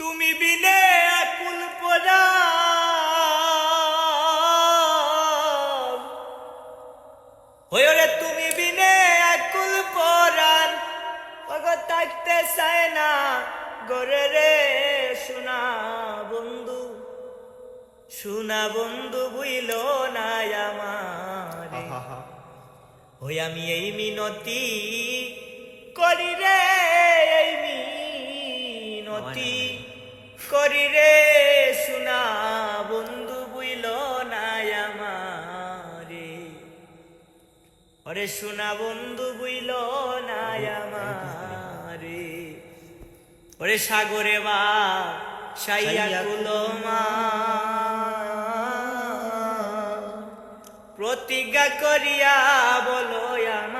তুমি বিনে আকুল পরাণ হইরে তুমি বিনে আকুল পরাণ ওগো থাকতে চায় না গরে রে সোনা বন্ধু বুইল না আমার ওই আমি এই মিনতি করি রে এই মিনতি করি রে সোনা বন্ধু বুইল না আমারে ওরে সোনা বন্ধু বুইল না আমারে ওরে সাগরে বা সাইয়া কুলমা প্রতিজ্ঞা করিয়া বলো আমার